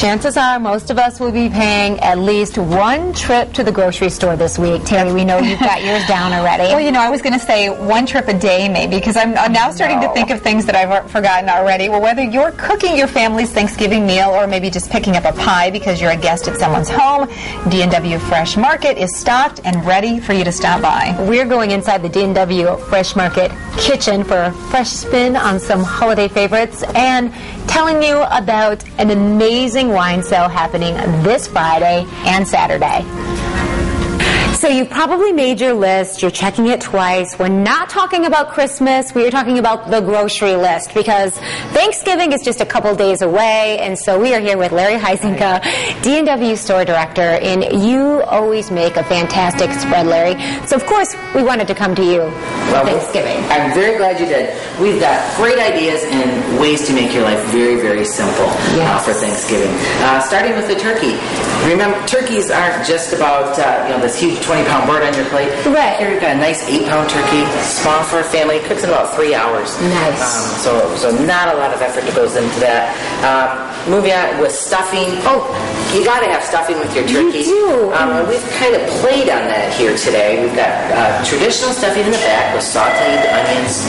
Chances are most of us will be paying at least one trip to the grocery store this week. Terry, we know you've got yours down already. Well, you know, I was going to say one trip a day maybe, because I'm now starting to think of things that I've forgotten already. Well, whether you're cooking your family's Thanksgiving meal or maybe just picking up a pie because you're a guest at someone's home, D&W Fresh Market is stocked and ready for you to stop by. We're going inside the D&W Fresh Market kitchen for a fresh spin on some holiday favorites and telling you about an amazing wine sale happening this Friday and Saturday. So you've probably made your list, you're checking it twice. We're not talking about Christmas, we are talking about the grocery list because Thanksgiving is just a couple days away, and so we are here with Larry Heisinka, D&W Store Director, and you always make a fantastic spread, Larry. So of course, we wanted to come to you for Thanksgiving. I'm very glad you did. We've got great ideas and ways to make your life very, very simple for Thanksgiving. Starting with the turkey. Remember, turkeys aren't just about this huge 20-pound bird on your plate. Right. Here you've got a nice 8-pound turkey, small for a family. It cooks in about 3 hours. Nice. So not a lot of effort that goes into that. Moving on with stuffing. Oh, you got to have stuffing with your turkey. You do. We've kind of played on that here today. We've got traditional stuffing in the back with sauteed onions,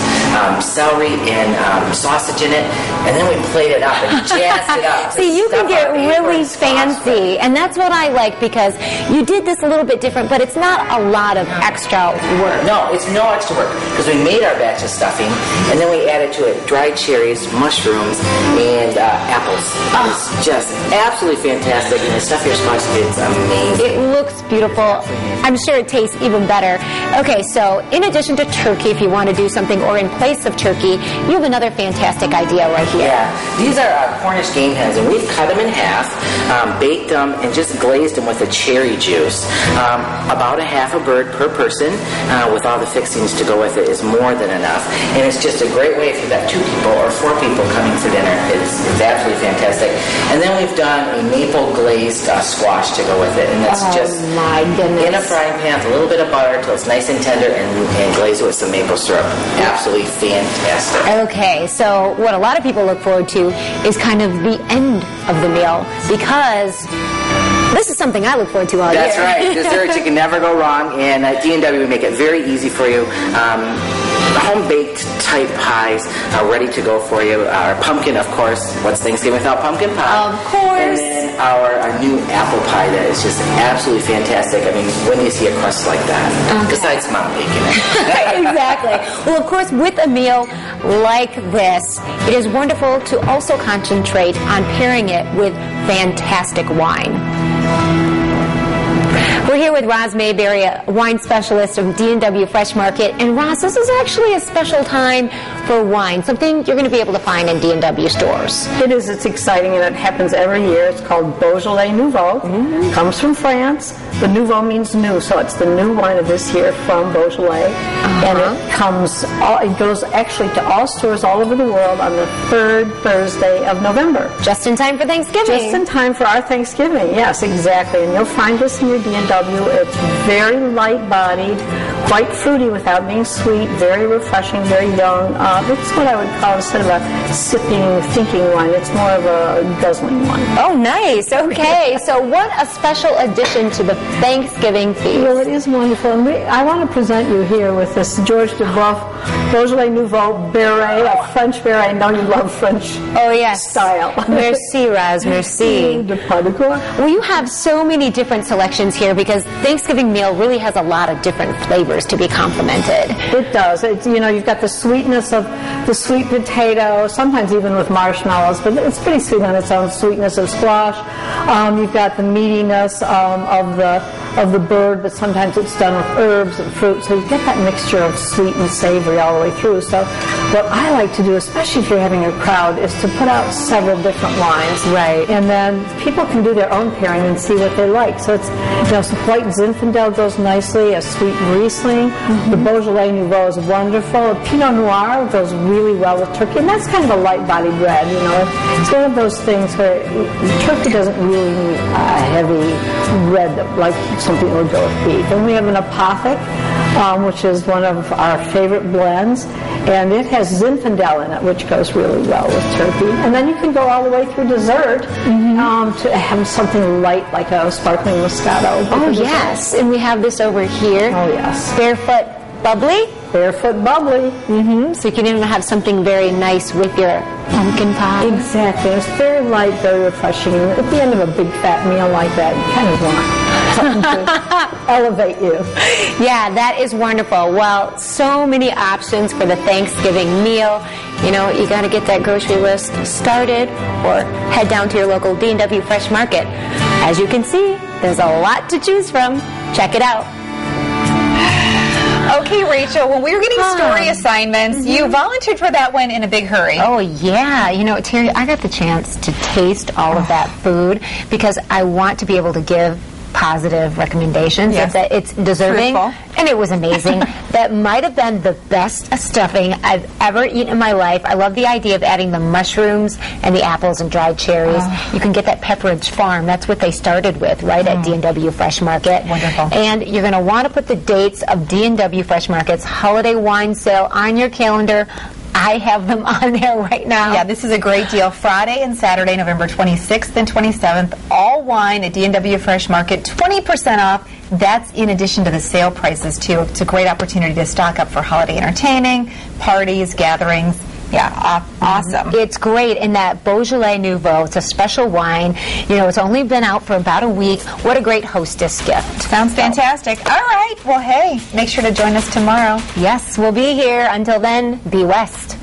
celery, and sausage in it. And then we played it up and jazzed it up. See, you can get really fancy, and that's what I like because you did this a little bit different, but it's not a lot of extra work. No, it's no extra work because we made our batch of stuffing and then we added to it dried cherries, mushrooms, and apples. It's just absolutely fantastic, and the stuff your scotch, it's amazing. It looks beautiful. I'm sure it tastes even better. Okay, so in addition to turkey, if you want to do something, or in place of turkey, you have another fantastic idea right here. Yeah, these are Cornish game hens, and we've cut them in half, baked them, and just glazed them with a cherry juice. About a half a bird per person with all the fixings to go with it is more than enough. And it's just a great way if you've got 2 people or 4 people coming for dinner. It's absolutely fantastic. And then we've done a maple glazed squash to go with it. And that's just my goodness. In a frying pan with a little bit of butter till it's nice and tender and glaze it with some maple syrup. Absolutely fantastic. Okay, so what a lot of people look forward to is kind of the end of the meal because this is something I look forward to all year. That's right. Desserts, you can never go wrong. And at D&W, we make it very easy for you. Home-baked type pies are ready to go for you. Our pumpkin, of course. What's Thanksgiving without pumpkin pie? Of course. And then our new apple pie that is just absolutely fantastic. I mean, when do you see a crust like that? Besides Mom making it. Exactly. Well, of course, with a meal like this, it is wonderful to also concentrate on pairing it with fantastic wine. We're here with Roz Mayberry, a wine specialist of D&W Fresh Market. And Roz, this is actually a special time for wine, something you're going to be able to find in D&W stores. It is. It's exciting, and it happens every year. It's called Beaujolais Nouveau. Comes from France. The Nouveau means new, so it's the new wine of this year from Beaujolais. And it goes actually to all stores all over the world on the 3rd Thursday of November. Just in time for Thanksgiving. Just in time for our Thanksgiving, yes, exactly. And you'll find this in your D&W. It's very light-bodied, quite fruity without being sweet, very refreshing, very young. It's what I would call, instead of a sipping, thinking wine, it's more of a guzzling one. Oh, nice. Okay. So what a special addition to the Thanksgiving feast. Well, it is wonderful. And I want to present you here with this George Duboeuf Beaujolais Nouveau Beret, a French beret. I know you love French style. Merci, Roz. Merci. Well, you have so many different selections here because Thanksgiving meal really has a lot of different flavors to be complemented. It does. You've got the sweetness of the sweet potato, sometimes even with marshmallows, but it's pretty sweet on its own, sweetness of squash. You've got the meatiness of the bird, but sometimes it's done with herbs and fruit, so you get that mixture of sweet and savory all the way through. So what I like to do, especially if you're having a crowd, is to put out several different wines. Right. And then people can do their own pairing and see what they like. So it's, some white Zinfandel goes nicely, a sweet Riesling. The Beaujolais Nouveau is wonderful. A Pinot Noir goes really well with turkey, and that's kind of a light-bodied red, It's one of those things where turkey doesn't really need a heavy red like something that would go with beef. And we have an Apothic which is one of our favorite blends. And it has Zinfandel in it, which goes really well with turkey. And then you can go all the way through dessert to have something light like a sparkling Moscato. Oh, yes. And we have this over here. Oh, yes. Barefoot Bubbly. Barefoot Bubbly. So you can even have something very nice with your pumpkin pie. Exactly. It's very light, very refreshing. And at the end of a big fat meal like that, you kind of want something to elevate you. Yeah, that is wonderful. Well, so many options for the Thanksgiving meal. You know, you got to get that grocery list started or head down to your local D&W Fresh Market. As you can see, there's a lot to choose from. Check it out. Okay, Rachel, when we were getting story assignments, you volunteered for that one in a big hurry. Oh, yeah. You know, Terry, I got the chance to taste all of that food because I want to be able to give positive recommendations. Yes. That it's deserving. Truthful. And it was amazing. That might have been the best stuffing I've ever eaten in my life. I love the idea of adding the mushrooms and the apples and dried cherries. You can get that Pepperidge Farm. That's what they started with, right, at D&W Fresh Market. Wonderful. And you're going to want to put the dates of D&W Fresh Market's holiday wine sale on your calendar. I have them on there right now. Yeah, this is a great deal. Friday and Saturday, November 26th and 27th, all wine at D&W Fresh Market, 20% off. That's in addition to the sale prices, too. It's a great opportunity to stock up for holiday entertaining, parties, gatherings. Yeah, awesome. It's great. And that Beaujolais Nouveau, it's a special wine. You know, it's only been out for about a week. What a great hostess gift. Sounds fantastic. All right. Well, hey, make sure to join us tomorrow. Yes, we'll be here. Until then, be West.